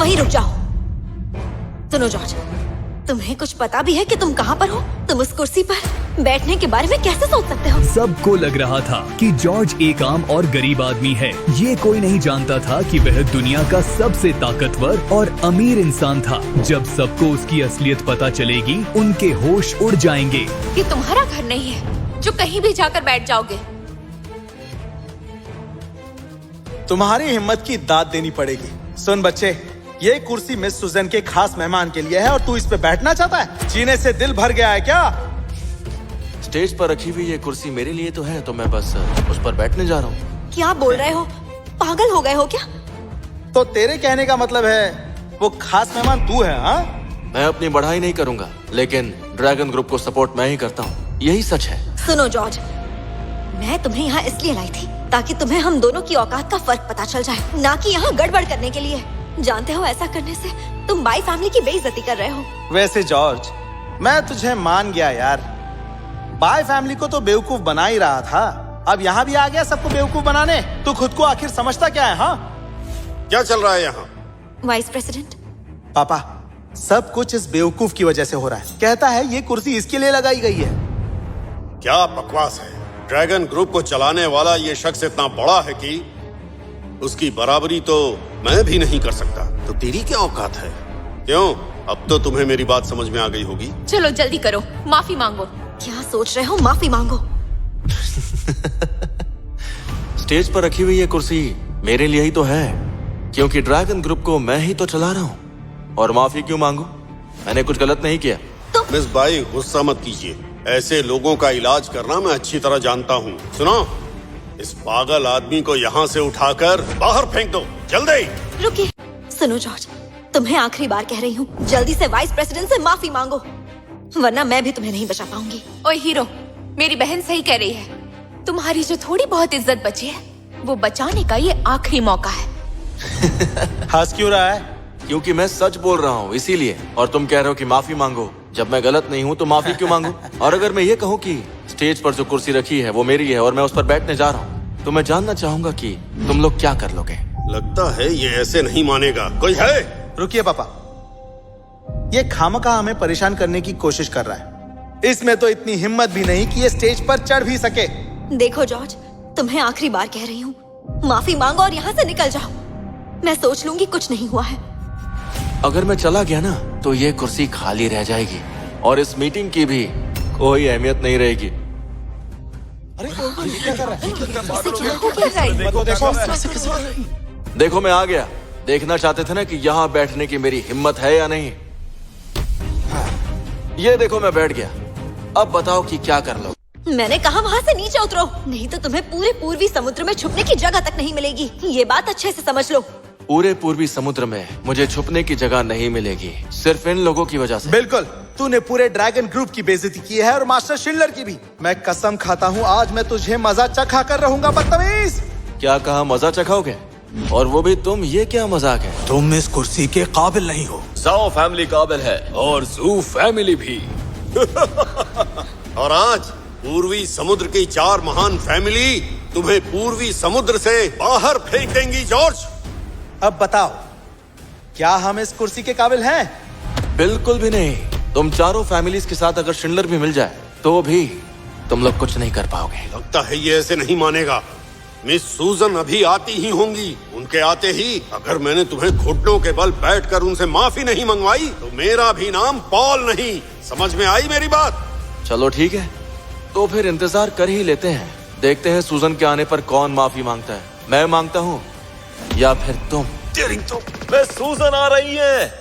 वहीं रुक जाओ। सुनो जॉर्ज, तुम्हें कुछ पता भी है कि तुम कहाँ पर हो? तुम उस कुर्सी पर बैठने के बारे में कैसे सोच सकते हो? सबको लग रहा था कि जॉर्ज एक आम और गरीब आदमी है। ये कोई नहीं जानता था कि वह दुनिया का सबसे ताकतवर और अमीर इंसान था। जब सबको उसकी असलियत पता चलेगी, उनके होश उड़ जाएंगे। ये तुम्हारा घर नहीं है जो कहीं भी जाकर बैठ जाओगे। तुम्हारी हिम्मत की दाद देनी पड़ेगी। सुन बच्चे, ये कुर्सी मिस सुजन के खास मेहमान के लिए है और तू इस पे बैठना चाहता है? जीने से दिल भर गया है क्या? स्टेज पर रखी हुई ये कुर्सी मेरे लिए तो है, तो मैं बस उस पर बैठने जा रहा हूँ। क्या बोल रहे हो? पागल हो गए हो क्या? तो तेरे कहने का मतलब है वो खास मेहमान तू है? हाँ, मैं अपनी बढ़ाई नहीं करूंगा, लेकिन ड्रैगन ग्रुप को सपोर्ट मैं ही करता हूँ। यही सच है। सुनो जॉर्ज, मैं तुम्हें यहाँ इसलिए लाई थी ताकि तुम्हें हम दोनों की औकात का फर्क पता चल जाए, ना कि यहाँ गड़बड़ करने के लिए। जानते हो, ऐसा करने से तुम बाई फैमिली की बेइज्जती कर रहे हो। वैसे जॉर्ज, मैं तुझे मान गया यार। बाय फैमिली को तो बेवकूफ बना ही रहा था, अब यहाँ भी आ गया सबको बेवकूफ बनाने। तू खुद को आखिर समझता क्या है? हाँ, क्या चल रहा है यहाँ? वाइस प्रेसिडेंट, पापा, सब कुछ इस बेवकूफ की वजह से हो रहा है। कहता है ये कुर्सी इसके लिए लगाई गई है। क्या बकवास है। ड्रैगन ग्रुप को चलाने वाला ये शख्स इतना बड़ा है कि उसकी बराबरी तो मैं भी नहीं कर सकता। तो तेरी क्या औकात है? क्यों, अब तो तुम्हें मेरी बात समझ में आ गई होगी। चलो जल्दी करो, माफी मांगो। क्या सोच रहे हो? माफी मांगो। स्टेज पर रखी हुई ये कुर्सी मेरे लिए ही तो है, क्योंकि ड्रैगन ग्रुप को मैं ही तो चला रहा हूँ। और माफी क्यों मांगू? मैंने कुछ गलत नहीं किया। मिस बाई, गुस्सा मत कीजिए। ऐसे लोगों का इलाज करना मैं अच्छी तरह जानता हूँ। सुनो, इस पागल आदमी को यहाँ से उठाकर बाहर फेंक दो, जल्दी। रुकिए, सुनो जॉर्ज, तुम्हें आखिरी बार कह रही हूँ, जल्दी से वाइस प्रेसिडेंट से माफी मांगो, वरना मैं भी तुम्हें नहीं बचा पाऊंगी। ओए हीरो, मेरी बहन सही कह रही है। तुम्हारी जो थोड़ी बहुत इज्जत बची है, वो बचाने का ये आखिरी मौका है। हंस क्यों रहा है? क्योंकि मैं सच बोल रहा हूँ इसीलिए। और तुम कह रहे हो कि माफी मांगो। जब मैं गलत नहीं हूँ तो माफी क्यों मांगू? और अगर मैं ये कहूँ कि स्टेज पर जो कुर्सी रखी है वो मेरी है और मैं उस पर बैठने जा रहा हूँ, तो मैं जानना चाहूंगा कि तुम लोग क्या कर लोगे। लगता है ये ऐसे नहीं मानेगा। कोई है? रुकिए पापा, ये खामखा हमें परेशान करने की कोशिश कर रहा है। इसमें तो इतनी हिम्मत भी नहीं कि ये स्टेज पर चढ़ भी सके। देखो जॉर्ज, तुम्हें आखिरी बार कह रही हूँ, माफी मांगो और यहाँ से निकल जाओ। मैं सोच लूंगी कुछ नहीं हुआ है। अगर मैं चला गया ना तो ये कुर्सी खाली रह जाएगी और इस मीटिंग की भी कोई अहमियत नहीं रहेगी। अरे ये क्या कर रहा है? इसे क्या हो गया? देखो, मैं आ गया। देखना चाहते थे ना कि यहाँ बैठने की मेरी हिम्मत है या नहीं। ये देखो, मैं बैठ गया। अब बताओ कि क्या कर लो। मैंने कहा वहाँ से नीचे उतरो, नहीं तो तुम्हें पूरे पूर्वी समुद्र में छुपने की जगह तक नहीं मिलेगी। ये बात अच्छे से समझ लो। पूरे पूर्वी समुद्र में मुझे छुपने की जगह नहीं मिलेगी, सिर्फ इन लोगों की वजह से। बिल्कुल, तूने पूरे ड्रैगन ग्रुप की बेइज्जती की है और मास्टर शिंडलर की भी। मैं कसम खाता हूँ, आज मैं तुझे मजा चखा कर रहूंगा, बदतमीज। क्या कहा? मजा चखाओगे? और वो भी तुम? ये क्या मजाक है? तुम इस कुर्सी के काबिल नहीं हो। जाओ फैमिली काबिल है और जू फैमिली भी। और आज पूर्वी समुद्र की 4 महान फैमिली तुम्हें पूर्वी समुद्र से बाहर फेंक देंगी। जॉर्ज, अब बताओ, क्या हम इस कुर्सी के काबिल हैं? बिल्कुल भी नहीं। तुम चारों फैमिलीज के साथ अगर शिंडलर भी मिल जाए तो भी तुम लोग कुछ नहीं कर पाओगे। लगता है ये ऐसे नहीं मानेगा। मिस सूजन अभी आती ही होंगी। उनके आते ही अगर मैंने तुम्हें घुटनों के बल बैठकर उनसे माफी नहीं मंगवाई तो मेरा भी नाम पॉल नहीं। समझ में आई मेरी बात? चलो ठीक है, तो फिर इंतजार कर ही लेते हैं। देखते हैं सूजन के आने पर कौन माफी मांगता है। मैं मांगता हूँ या फिर तुम? मैं सूजन आ रही है।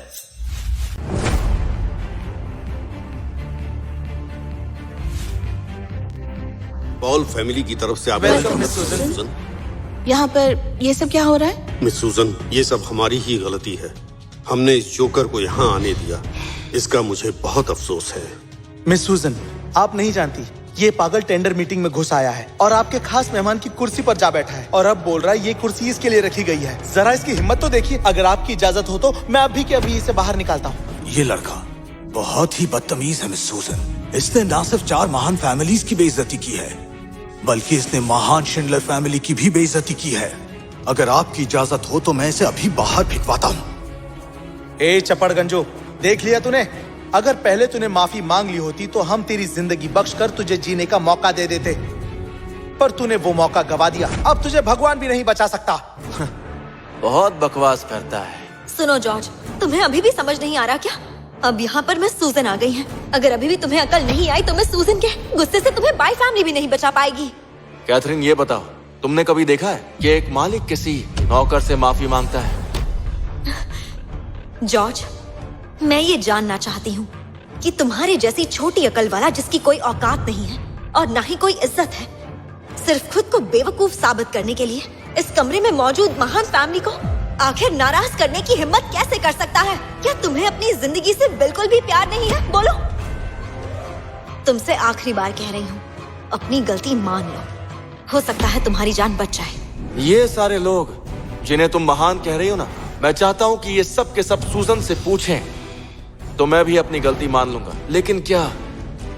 पॉल फैमिली की तरफ से आपका मिस सूजन। यहाँ पर ये सब क्या हो रहा है? मिस सूजन, ये सब हमारी ही गलती है। हमने इस जोकर को यहाँ आने दिया, इसका मुझे बहुत अफसोस है। मिस सूजन, आप नहीं जानती, ये पागल टेंडर मीटिंग में घुस आया है और आपके खास मेहमान की कुर्सी पर जा बैठा है और अब बोल रहा है ये कुर्सी इसके लिए रखी गई है। जरा इसकी हिम्मत तो देखिए। अगर आपकी इजाजत हो तो मैं अभी के अभी इसे बाहर निकालता हूँ। ये लड़का बहुत ही बदतमीज है मिस सूजन। इसने ना सिर्फ 4 महान फैमिलीज की बेइज्जती की है, बल्कि इसने महान शिंडलर फैमिली की भी बेइज्जती की है। अगर आपकी इजाजत हो तो मैं इसे अभी बाहर फेंकवाता हूँ। ए चपड़गंजो, देख लिया तूने? अगर पहले तूने माफी मांग ली होती तो हम तेरी जिंदगी बख्श कर तुझे जीने का मौका दे देते, पर तूने वो मौका गवा दिया। अब तुझे भगवान भी नहीं बचा सकता। बहुत बकवास करता है। सुनो जॉर्ज, तुम्हें अभी भी समझ नहीं आ रहा क्या? अब यहाँ पर मैं सूजन आ गई है। अगर अभी भी तुम्हें अकल नहीं आई तो मैं सूजन के गुस्से से तुम्हें बाई फैमिली भी नहीं बचा पाएगी। कैथरीन, ये बताओ, तुमने कभी देखा है कि एक मालिक किसी नौकर से माफी मांगता है? जॉर्ज, मैं ये जानना चाहती हूँ कि तुम्हारे जैसी छोटी अकल वाला जिसकी कोई औकात नहीं है और ना ही कोई इज्जत है, सिर्फ खुद को बेवकूफ साबित करने के लिए इस कमरे में मौजूद महान फैमिली को आखिर नाराज करने की हिम्मत कैसे कर सकता है? क्या तुम्हें अपनी जिंदगी से बिल्कुल भी प्यार नहीं है? बोलो। तुमसे आखिरी बार कह रही हूँ, अपनी गलती मान लो। हो सकता है तुम्हारी जान बच जाए। ये सारे लोग जिन्हें तुम महान कह रही हो ना, मैं चाहता हूँ कि ये सब के सब सूजन से पूछें तो मैं भी अपनी गलती मान लूंगा। लेकिन क्या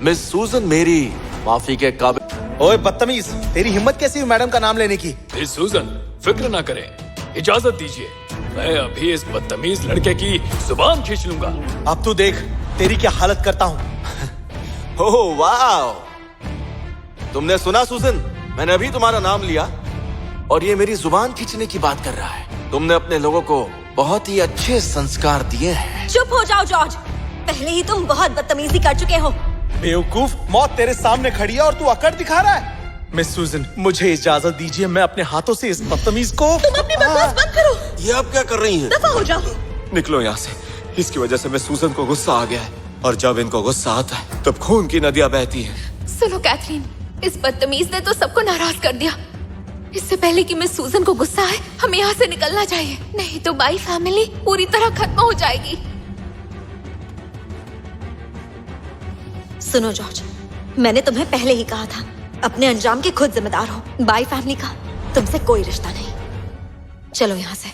मिस सूजन मेरी माफी के काबिल? ओए बदतमीज, तेरी हिम्मत कैसी हुई मैडम का नाम लेने की? मिस सूजन, फिक्र ना करें, इजाजत दीजिए, मैं अभी इस बदतमीज लड़के की जुबान खींच लूंगा। अब तू देख तेरी क्या हालत करता हूँ। ओह वाह, तुमने सुना सूजन, मैंने अभी तुम्हारा नाम लिया और ये मेरी जुबान खींचने की बात कर रहा है। तुमने अपने लोगों को बहुत ही अच्छे संस्कार दिए हैं। चुप हो जाओ जॉर्ज, पहले ही तुम बहुत बदतमीजी कर चुके हो। बेवकूफ, मौत तेरे सामने खड़ी है और तू अकड़ दिखा रहा है। मिस सूजन, मुझे इजाजत दीजिए, मैं अपने हाथों से इस बदतमीज को। तुम अपनी बकवास बंद करो। ये आप क्या कर रही हैं? दफा हो जाओ। निकलो यहाँ से, इसकी वजह से मिस सूजन को गुस्सा आ गया है और जब इनको गुस्सा आता है तब खून की नदियां बहती हैं। सुनो कैथरीन, इस बदतमीज ने तो सबको नाराज कर दिया। इससे पहले कि मिस सूजन को गुस्सा आए, हमें यहाँ से निकलना चाहिए, नहीं तो बाई फैमिली पूरी तरह खत्म हो जाएगी। सुनो जॉर्ज, मैंने तुम्हें पहले ही कहा था, अपने अंजाम के खुद जिम्मेदार हो। बाई फैमिली का तुमसे कोई रिश्ता नहीं। चलो यहाँ से।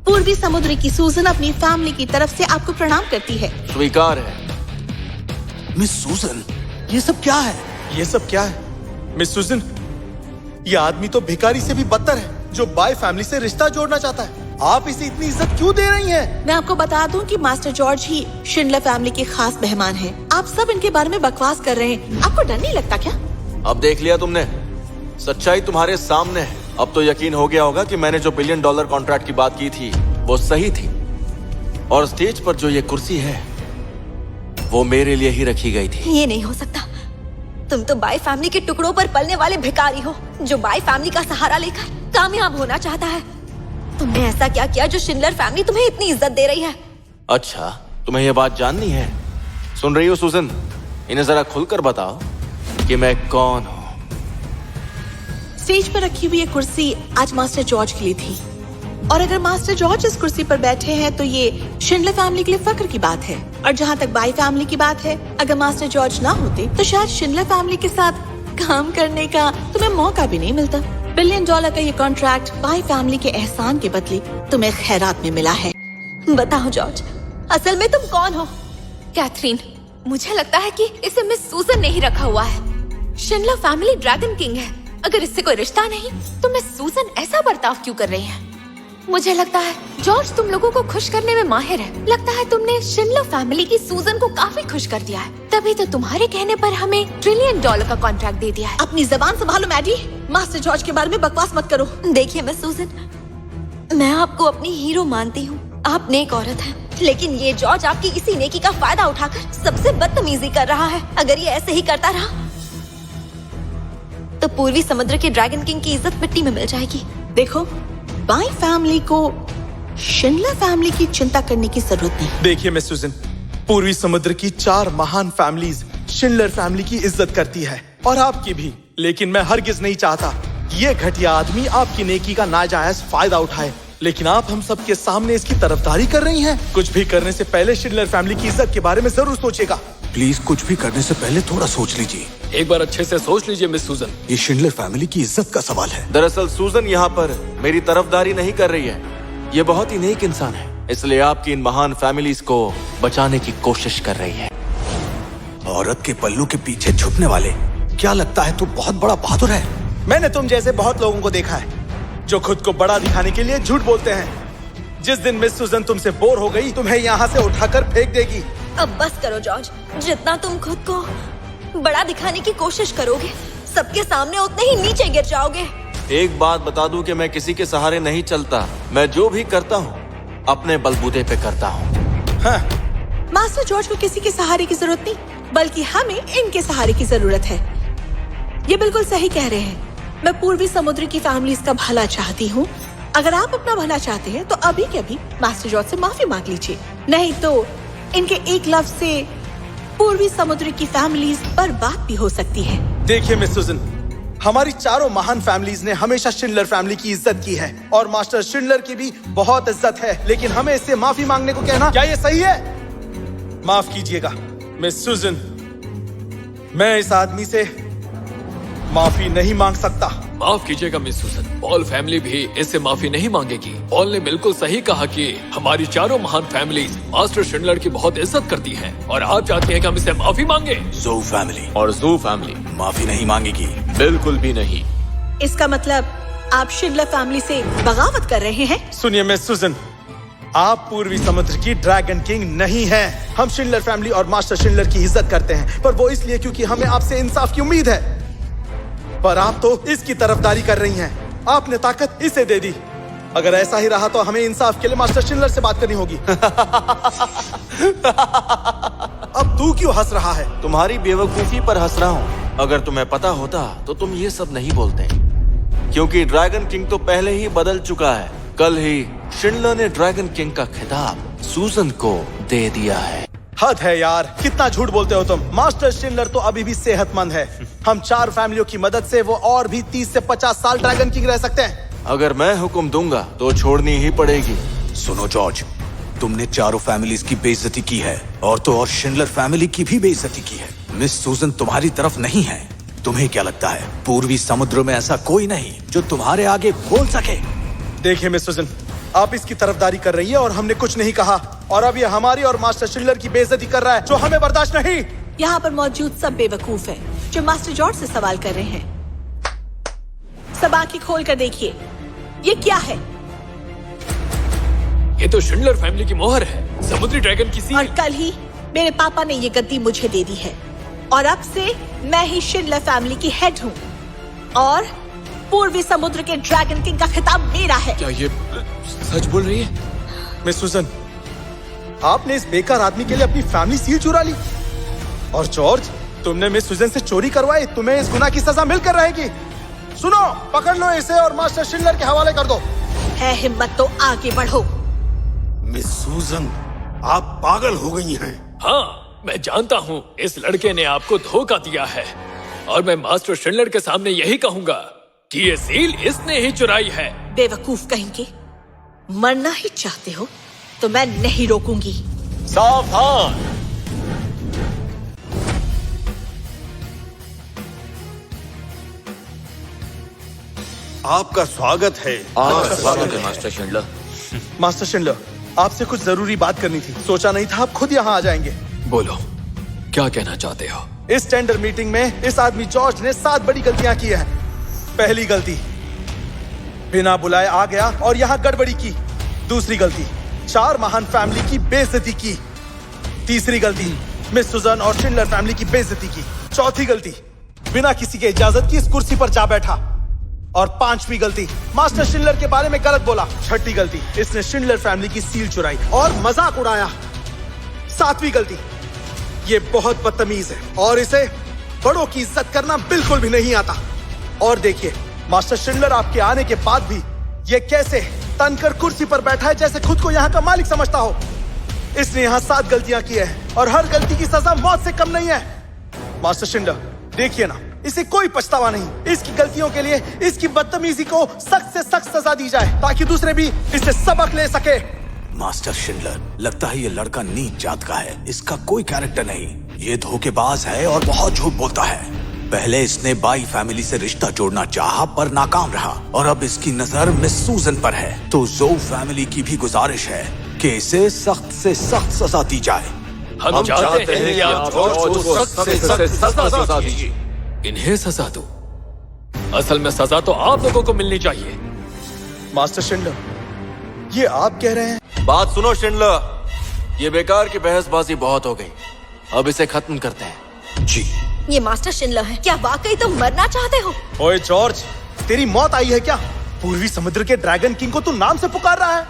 पूर्वी समुद्र की सूजन अपनी फैमिली की तरफ से आपको प्रणाम करती है। स्वीकार है। मिस सूजन, ये सब क्या है? ये सब क्या है? मिस सूजन, ये आदमी तो भिखारी से भी बदतर है जो बाई फैमिली से रिश्ता जोड़ना चाहता है। आप इसे इतनी इज्जत क्यों दे रही हैं? मैं आपको बता दूं कि मास्टर जॉर्ज ही शिंडलर फैमिली के खास मेहमान हैं। आप सब इनके बारे में बकवास कर रहे हैं। आपको डर नहीं लगता क्या? अब देख लिया तुमने, सच्चाई तुम्हारे सामने है। अब तो यकीन हो गया होगा कि मैंने जो $1 बिलियन कॉन्ट्रैक्ट की बात की थी वो सही थी, और स्टेज पर जो ये कुर्सी है वो मेरे लिए ही रखी गई थी। ये नहीं हो सकता। तुम तो बाई फैमिली के टुकड़ों पर पलने वाले भिखारी हो जो बाई फैमिली का सहारा लेकर कामयाब होना चाहता है। तुमने ऐसा क्या किया जो शिंडलर फैमिली तुम्हें इतनी इज्जत दे रही है? अच्छा, तुम्हें ये बात जाननी है? सुन रही हो सूजन, इन्हें जरा खुलकर बताओ कि मैं कौन हूँ। स्टेज पर रखी हुई ये कुर्सी आज मास्टर जॉर्ज के लिए थी, और अगर मास्टर जॉर्ज इस कुर्सी पर बैठे हैं तो ये शिंडलर फैमिली के लिए फख्र की बात है। और जहाँ तक बाई फैमिली की बात है, अगर मास्टर जॉर्ज ना होते तो शायद शिंडलर फैमिली के साथ काम करने का तुम्हें मौका भी नहीं मिलता। $1 बिलियन का ये कॉन्ट्रैक्ट बाई फैमिली के एहसान के बदले तुम्हें खैरात में मिला है। बताओ जॉर्ज, असल में तुम कौन हो? कैथरीन, मुझे लगता है कि इसे मिस सूजन ने ही रखा हुआ है। शिंडलर फैमिली ड्रैगन किंग है। अगर इससे कोई रिश्ता नहीं तो मिस सूजन ऐसा बर्ताव क्यों कर रही है? मुझे लगता है जॉर्ज तुम लोगों को खुश करने में माहिर है। लगता है तुमने शिंडलर फैमिली की सूजन को काफी खुश कर दिया है, तभी तो तुम्हारे कहने पर हमें $1 ट्रिलियन का कॉन्ट्रैक्ट दे दिया है। अपनी जबान संभालो मैडी। मास्टर जॉर्ज के बारे में बकवास मत करो। देखिए मिस सूजन, मैं आपको अपनी हीरो मानती हूँ, आप नेक औरत हैं, लेकिन ये जॉर्ज आपकी इसी नेकी का फायदा उठाकर सबसे बदतमीजी कर रहा है। अगर ये ऐसे ही करता रहा तो पूर्वी समुद्र के ड्रैगन किंग की इज्जत मिट्टी में मिल जाएगी। देखो, बाई फैमिली को शिंडलर फैमिली की चिंता करने की जरूरत नहीं। देखिए मिस सूजन, पूर्वी समुद्र की 4 महान फैमिलीज शिंडलर फैमिली की इज्जत करती है, और आपकी भी। लेकिन मैं हरगिज नहीं चाहता ये घटिया आदमी आपकी नेकी का नाजायज फायदा उठाए। लेकिन आप हम सब के सामने इसकी तरफदारी कर रही हैं। कुछ भी करने से पहले शिंडलर फैमिली की इज्जत के बारे में जरूर सोचेगा। प्लीज कुछ भी करने से पहले थोड़ा सोच लीजिए। एक बार अच्छे से सोच लीजिए मिस सूजन। ये शिंडलर फैमिली की इज्जत का सवाल है। दरअसल सूजन यहाँ पर मेरी तरफदारी नहीं कर रही है। ये बहुत ही नेक इंसान है, इसलिए आपकी इन महान फैमिलीज को बचाने की कोशिश कर रही है। औरत के पल्लू के पीछे छुपने वाले, क्या लगता है तू बहुत बड़ा बहादुर है? मैंने तुम जैसे बहुत लोगों को देखा है जो खुद को बड़ा दिखाने के लिए झूठ बोलते हैं। जिस दिन मिस सुजन तुमसे बोर हो गई, तुम्हें यहाँ से उठाकर फेंक देगी। अब बस करो जॉर्ज, जितना तुम खुद को बड़ा दिखाने की कोशिश करोगे, सबके सामने उतने ही नीचे गिर जाओगे। एक बात बता दूं कि मैं किसी के सहारे नहीं चलता। मैं जो भी करता हूँ अपने बलबूते पे करता हूँ। हाँ, मास्टर जॉर्ज को किसी के सहारे की जरूरत नहीं, बल्कि हमें इनके सहारे की जरूरत है। ये बिल्कुल सही कह रहे हैं। मैं पूर्वी समुद्र की फैमिलीज का भला चाहती हूँ। अगर आप अपना भला चाहते हैं तो अभी के अभी मास्टर जॉर्ज से माफी मांग लीजिए, नहीं तो इनके एक लफ्ज से पूर्वी समुद्र की फैमिलीज बर्बाद भी हो सकती है। देखिए मिस सुजन, हमारी चारों महान फैमिलीज ने हमेशा शिंडलर फैमिली की इज्जत की है और मास्टर शिंडलर की भी बहुत इज्जत है, लेकिन हमें इससे माफी मांगने को कहना, क्या ये सही है? माफ कीजिएगा मिस सुजन, मैं इस आदमी से माफी नहीं मांग सकता। माफ कीजिएगा मिस सुसन, पॉल फैमिली भी इससे माफी नहीं मांगेगी। पॉल ने बिल्कुल सही कहा कि हमारी चारों महान फैमिलीज मास्टर शिंडलर की बहुत इज्जत करती हैं और आप चाहते हैं कि हम इससे माफी मांगे। जो फैमिली और जू फैमिली माफी नहीं मांगेगी। बिल्कुल भी नहीं। इसका मतलब आप शिंडलर फैमिली से बगावत कर रहे हैं? सुनिए मिस सुजन, आप पूर्वी समुद्र की ड्रैगन किंग नहीं हैं। हम शिंडलर फैमिली और मास्टर शिंडलर की इज्जत करते हैं, पर वो इसलिए क्योंकि हमें आपसे इंसाफ की उम्मीद है। पर आप तो इसकी तरफदारी कर रही हैं। आपने ताकत इसे दे दी। अगर ऐसा ही रहा तो हमें इंसाफ के लिए मास्टर शिंडलर से बात करनी होगी। अब तू क्यों हंस रहा है? तुम्हारी बेवकूफी पर हंस रहा हूँ। अगर तुम्हें पता होता तो तुम ये सब नहीं बोलते, क्योंकि ड्रैगन किंग तो पहले ही बदल चुका है। कल ही शिंडलर ने ड्रैगन किंग का खिताब सूजन को दे दिया है। हद है यार, कितना झूठ बोलते हो तुम। मास्टर शिंडलर तो अभी भी सेहतमंद है। हम 4 फैमिलियों की मदद से वो और भी 30 से 50 साल ड्रैगन किंग रह सकते हैं। अगर मैं हुक्म दूंगा तो छोड़नी ही पड़ेगी। सुनो जॉर्ज, तुमने चारों फैमिलीज की बेइज्जती की है और तो और शिंडलर फैमिली की भी बेइज्जती की है। मिस सुजन तुम्हारी तरफ नहीं है। तुम्हें क्या लगता है पूर्वी समुद्र में ऐसा कोई नहीं जो तुम्हारे आगे बोल सके? देखिए मिस सुजन, आप इसकी तरफदारी कर रही है और हमने कुछ नहीं कहा, और अब ये हमारी और मास्टर शिंडलर की बेइज्जती कर रहा है, जो हमें बर्दाश्त नहीं। यहाँ पर मौजूद सब बेवकूफ हैं, जो मास्टर जॉर्ज से सवाल कर रहे हैं। सब आंखें खोल कर देखिए, ये क्या है? ये तो शिंडलर फैमिली की मोहर है, समुद्री ड्रैगन की सील। और कल ही मेरे पापा ने ये गद्दी मुझे दे दी है और अब से मैं ही शिंडलर फैमिली की हेड हूँ और पूर्वी समुद्र के ड्रैगन किंग का खिताब मेरा है। क्या ये सच बोल रही है? मिस सुजन, आपने इस बेकार आदमी के लिए अपनी फैमिली सील चुरा ली, और जॉर्ज, तुमने मिस सुजन से चोरी करवाई। तुम्हें इस गुनाह की सजा मिलकर रहेगी। सुनो, पकड़ लो इसे और मास्टर शिंडलर के हवाले कर दो। है हिम्मत तो आगे बढ़ो। मिस सूजन, आप पागल हो गई हैं। हाँ, मैं जानता हूँ इस लड़के ने आपको धोखा दिया है और मैं मास्टर शिंडलर के सामने यही कहूँगा कि ये सील इसने ही चुराई है। बेवकूफ कहेंगे, मरना ही चाहते हो तो मैं नहीं रोकूंगी। सावधान! आपका स्वागत है। आपका स्वागत है मास्टर शिंडलर। मास्टर शिंडलर, आपसे कुछ जरूरी बात करनी थी। सोचा नहीं था आप खुद यहाँ आ जाएंगे। बोलो, क्या कहना चाहते हो? इस टेंडर मीटिंग में इस आदमी जॉर्ज ने 7 बड़ी गलतियां की हैं। पहली गलती, बिना बुलाए आ गया और यहाँ गड़बड़ी की। दूसरी गलती, 4 महान फैमिली की बेइज्जती की। तीसरी गलती, मिस सुजन और शिंडलर फैमिली की बेइज्जती की। चौथी गलती, बिना किसी के इजाजत की इस कुर्सी पर जा बैठा। और 5वीं गलती, मास्टर शिंडलर के बारे में गलत बोला। 6ठी गलती, इसने शिंडलर फैमिली की सील चुराई और मजाक उड़ाया। 7वीं गलती, ये बहुत बदतमीज है और इसे बड़ों की इज्जत करना बिल्कुल भी नहीं आता। और देखिए, मास्टर शिंडलर आपके आने के बाद भी ये कैसे तनकर कुर्सी पर बैठा है, जैसे खुद को यहाँ का मालिक समझता हो। इसने यहाँ 7 गलतियां की है और हर गलती की सजा मौत से कम नहीं है। मास्टर शिंडलर, देखिए ना, इसे कोई पछतावा नहीं। इसकी गलतियों के लिए इसकी बदतमीजी को सख्त से सख्त सजा दी जाए ताकि दूसरे भी इससे सबक ले सके। मास्टर शिंडलर, लगता है ये लड़का नीच जात का है। इसका कोई कैरेक्टर नहीं। ये धोखेबाज है और बहुत झूठ बोलता है। पहले इसने बाई फैमिली से रिश्ता जोड़ना चाहा पर नाकाम रहा और अब इसकी नजर मिस सुजन पर है। तो जो फैमिली की भी गुजारिश है कि इसे सख्त से सख्त सजा दी जाए। हम चाहते हैं कि आप जॉर्ज को सख्त से सख्त सजा दीजिए। इन्हें सजा दो। असल में सजा तो आप लोगों को मिलनी चाहिए। मास्टर शिंडलर, ये आप कह रहे हैं? बात सुनो शिंडलर, ये बेकार की बहसबाजी बहुत हो गई, अब इसे खत्म करते हैं। जी। ये मास्टर शिंडलर है। क्या वाकई तुम मरना चाहते हो? ओए जॉर्ज, तेरी मौत आई है क्या? पूर्वी समुद्र के ड्रैगन किंग को तू नाम से पुकार रहा है?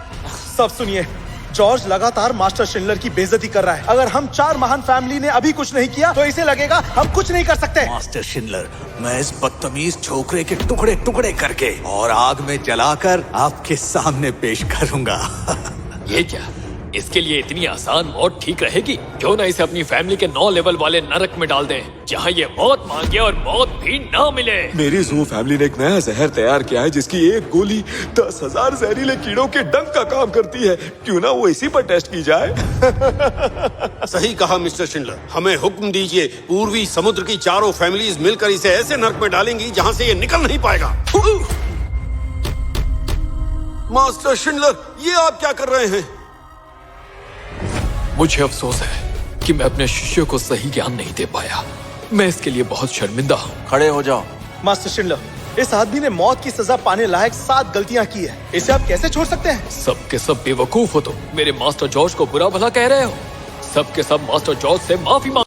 सब सुनिए, जॉर्ज लगातार मास्टर शिंडलर की बेइज्जती कर रहा है। अगर हम 4 महान फैमिली ने अभी कुछ नहीं किया तो इसे लगेगा हम कुछ नहीं कर सकते। मास्टर शिंडलर, मैं इस बदतमीज छोकरे के टुकड़े टुकड़े करके और आग में जलाकर आपके सामने पेश करूंगा। ये क्या? इसके लिए इतनी आसान मौत ठीक रहेगी? क्यों ना इसे अपनी फैमिली के 9 लेवल वाले नरक में डाल दें, जहाँ ये मौत मांगे और मौत भी ना मिले। मेरी जू फैमिली ने एक नया जहर तैयार किया है जिसकी एक गोली 10,000 जहरीले कीड़ों के डंक का काम करती है। क्यों ना वो इसी पर टेस्ट की जाए? सही कहा मिस्टर शिंडलर, हमें हुक्म दीजिए। पूर्वी समुद्र की चारों फैमिलीज मिलकर इसे ऐसे नर्क में डालेंगी जहाँ से ये निकल नहीं पाएगा। मास्टर शिंडलर, ये आप क्या कर रहे हैं? मुझे अफसोस है कि मैं अपने शिष्य को सही ज्ञान नहीं दे पाया। मैं इसके लिए बहुत शर्मिंदा हूँ। खड़े हो जाओ। मास्टर शिंडलर, इस आदमी ने मौत की सजा पाने लायक 7 गलतियां की है। इसे आप कैसे छोड़ सकते हैं? सब के सब बेवकूफ हो तुम। मेरे मास्टर जॉर्ज को बुरा भला कह रहे हो। सब के सब मास्टर जॉर्ज से माफी मांग